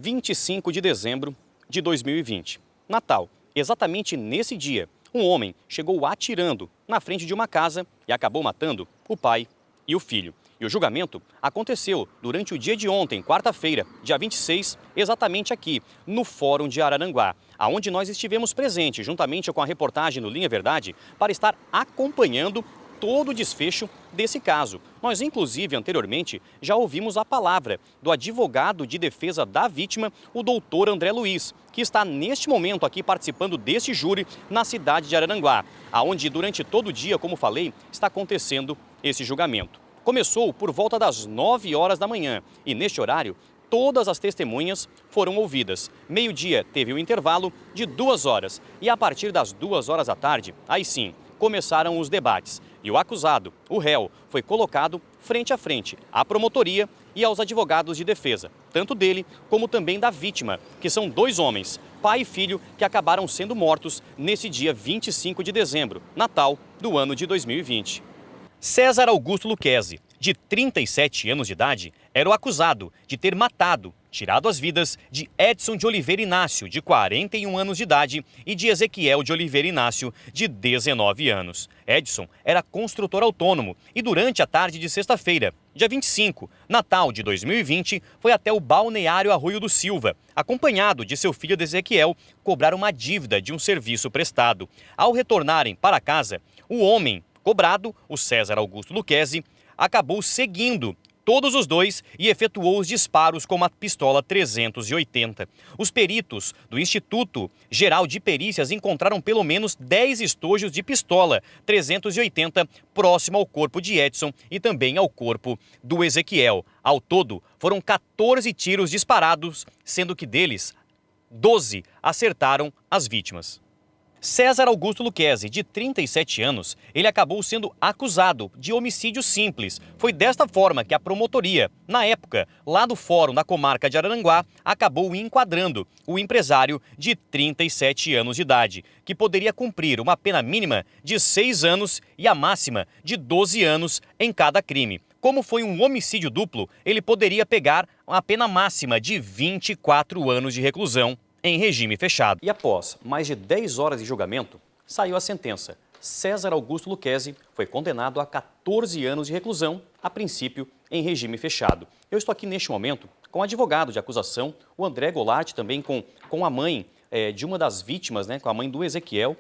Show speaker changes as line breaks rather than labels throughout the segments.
25 de dezembro de 2020. Natal. Exatamente nesse dia, um homem chegou atirando na frente de uma casa e acabou matando o pai e o filho. E o julgamento aconteceu durante o dia de ontem, quarta-feira, dia 26, exatamente aqui, no Fórum de Araranguá, aonde nós estivemos presentes, juntamente com a reportagem do Linha Verdade, para estar acompanhando todo o desfecho desse caso. Nós, inclusive, anteriormente, já ouvimos a palavra do advogado de defesa da vítima, o doutor André Luiz, que está neste momento aqui participando deste júri na cidade de Araranguá, aonde durante todo o dia, como falei, está acontecendo esse julgamento. Começou por volta das 9 horas da manhã e, neste horário, todas as testemunhas foram ouvidas. Meio-dia teve um intervalo de 2 horas e, a partir das 2 horas da tarde, aí sim, começaram os debates. E o acusado, o réu, foi colocado frente a frente à promotoria e aos advogados de defesa, tanto dele como também da vítima, que são 2 homens, pai e filho, que acabaram sendo mortos nesse dia 25 de dezembro, Natal do ano de 2020. César Augusto Lucchesi, de 37 anos de idade, era o acusado de ter matado, tirado as vidas de Edson de Oliveira Inácio, de 41 anos de idade, e de Ezequiel de Oliveira Inácio, de 19 anos. Edson era construtor autônomo e durante a tarde de sexta-feira, dia 25, Natal de 2020, foi até o balneário Arroio do Silva, acompanhado de seu filho Ezequiel, cobrar uma dívida de um serviço prestado. Ao retornarem para casa, o homem cobrado, o César Augusto Lucchesi, acabou seguindo todos os dois e efetuou os disparos com uma pistola 380. Os peritos do Instituto Geral de Perícias encontraram pelo menos 10 estojos de pistola 380 próximo ao corpo de Edson e também ao corpo do Ezequiel. Ao todo, foram 14 tiros disparados, sendo que deles, 12 acertaram as vítimas. César Augusto Lucchesi, de 37 anos, ele acabou sendo acusado de homicídio simples. Foi desta forma que a promotoria, na época, lá do fórum da comarca de Araranguá, acabou enquadrando o empresário de 37 anos de idade, que poderia cumprir uma pena mínima de 6 anos e a máxima de 12 anos em cada crime. Como foi um homicídio duplo, ele poderia pegar uma pena máxima de 24 anos de reclusão em regime fechado. E após mais de 10 horas de julgamento, saiu a sentença. César Augusto Lucchesi foi condenado a 14 anos de reclusão, a princípio em regime fechado. Eu estou aqui neste momento com o advogado de acusação, o André Golart, também com a mãe de uma das vítimas, né, com a mãe do Ezequiel.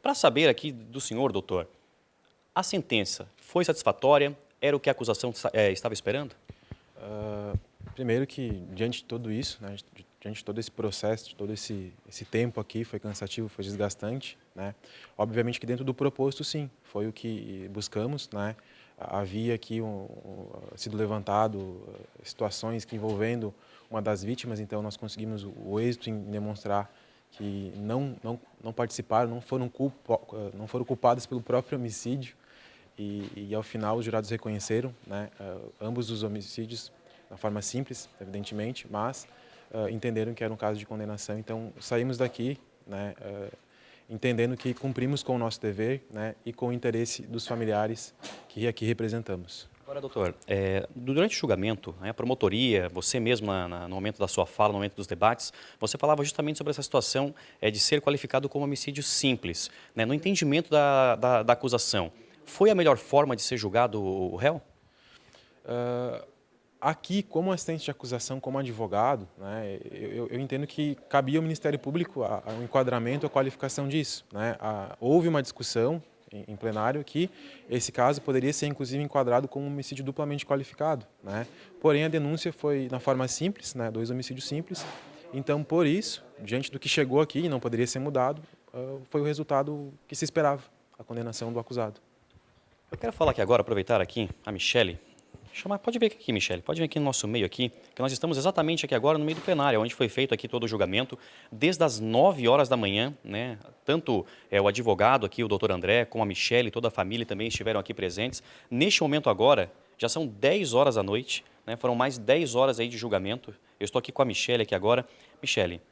Para saber aqui do senhor, doutor, a sentença foi satisfatória? Era o que a acusação estava esperando?
Primeiro que, diante de tudo isso, né, diante de todo esse processo, de todo esse tempo aqui, foi cansativo, foi desgastante, né? Obviamente que dentro do proposto, sim, foi o que buscamos, né? Havia aqui sido levantado situações que envolvendo uma das vítimas, então nós conseguimos o êxito em demonstrar que não participaram, não foram culpados pelo próprio homicídio e ao final os jurados reconheceram, né, ambos os homicídios da forma simples, evidentemente, mas entenderam que era um caso de condenação. Então, saímos daqui, né, entendendo que cumprimos com o nosso dever, né, e com o interesse dos familiares que aqui representamos.
Agora, doutor, durante o julgamento, a promotoria, você mesmo, no momento da sua fala, no momento dos debates, você falava justamente sobre essa situação de ser qualificado como homicídio simples, né, no entendimento da acusação. Foi a melhor forma de ser julgado o réu?
Aqui, como assistente de acusação, como advogado, né, eu entendo que cabia ao Ministério Público o enquadramento, a qualificação disso, né? Houve uma discussão em plenário que esse caso poderia ser, inclusive, enquadrado como um homicídio duplamente qualificado, né? Porém, a denúncia foi na forma simples, né, 2 homicídios simples. Então, por isso, diante do que chegou aqui e não poderia ser mudado, foi o resultado que se esperava, a condenação do acusado.
Eu quero falar aqui agora, aproveitar aqui a Michele. Pode vir aqui, Michele, pode vir aqui no nosso meio aqui, que nós estamos exatamente aqui agora no meio do plenário, onde foi feito aqui todo o julgamento, desde as 9 horas da manhã, né? Tanto o advogado aqui, o doutor André, como a Michele e toda a família também estiveram aqui presentes. Neste momento agora, já são 10 horas da noite, né? Foram mais 10 horas aí de julgamento. Eu estou aqui com a Michele aqui agora. Michele,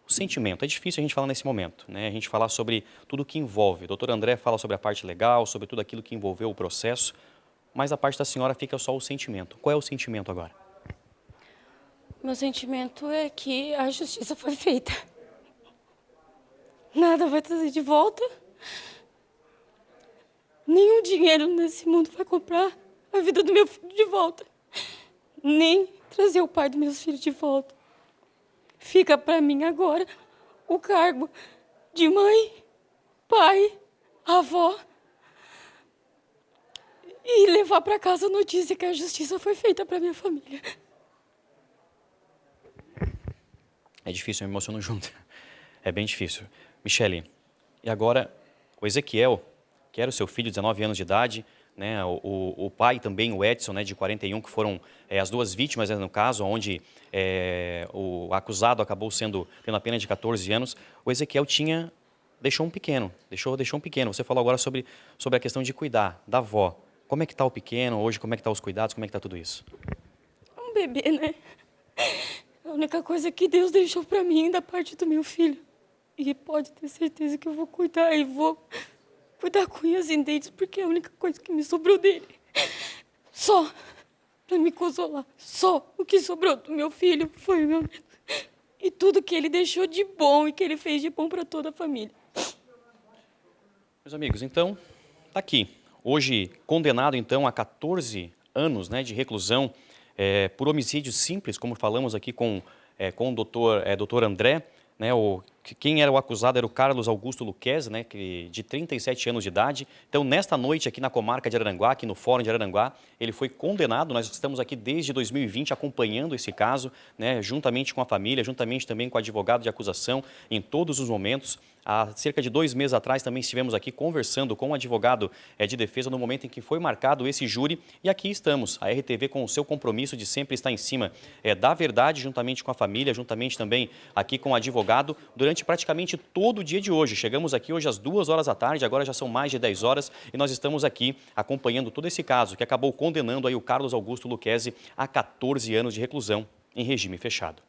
o sentimento, é difícil a gente falar nesse momento, né? A gente falar sobre tudo que envolve. O doutor André fala sobre a parte legal, sobre tudo aquilo que envolveu o processo, mas a parte da senhora fica só o sentimento. Qual é o sentimento agora?
Meu sentimento é que a justiça foi feita. Nada vai trazer de volta. Nenhum dinheiro nesse mundo vai comprar a vida do meu filho de volta. Nem trazer o pai dos meus filhos de volta. Fica para mim agora o cargo de mãe, pai, avó. E levar para casa a notícia que a justiça foi feita para minha família.
É difícil, eu me emociono junto. É bem difícil. Michele, e agora o Ezequiel, que era o seu filho de 19 anos de idade, né, o pai também, o Edson, né, de 41, que foram as duas vítimas, né, no caso, onde o acusado acabou tendo a pena de 14 anos. O Ezequiel deixou um pequeno. Você falou agora sobre a questão de cuidar da avó. Como é que está o pequeno hoje? Como é que estão os cuidados? Como é que está tudo isso?
Um bebê, né? A única coisa que Deus deixou para mim da parte do meu filho. E pode ter certeza que eu vou cuidar e vou cuidar com unhas e dentes, porque é a única coisa que me sobrou dele. Só para me consolar. Só o que sobrou do meu filho foi o meu neto. E tudo que ele deixou de bom e que ele fez de bom para toda a família.
Meus amigos, então, tá aqui. Hoje condenado, então, a 14 anos, né, de reclusão por homicídio simples, como falamos aqui com o doutor André, né, quem era o acusado era o Carlos Augusto Luquezzi, né, de 37 anos de idade. Então, nesta noite aqui na comarca de Araranguá, aqui no Fórum de Araranguá, ele foi condenado. Nós estamos aqui desde 2020 acompanhando esse caso, né, juntamente com a família, juntamente também com o advogado de acusação, em todos os momentos. Há cerca de 2 meses atrás também estivemos aqui conversando com o advogado de defesa no momento em que foi marcado esse júri. E aqui estamos, a RTV com o seu compromisso de sempre estar em cima da verdade, juntamente com a família, juntamente também aqui com o advogado, durante praticamente todo o dia de hoje. Chegamos aqui hoje às 2 horas da tarde, agora já são mais de 10 horas e nós estamos aqui acompanhando todo esse caso que acabou condenando aí o Carlos Augusto Luquezzi a 14 anos de reclusão em regime fechado.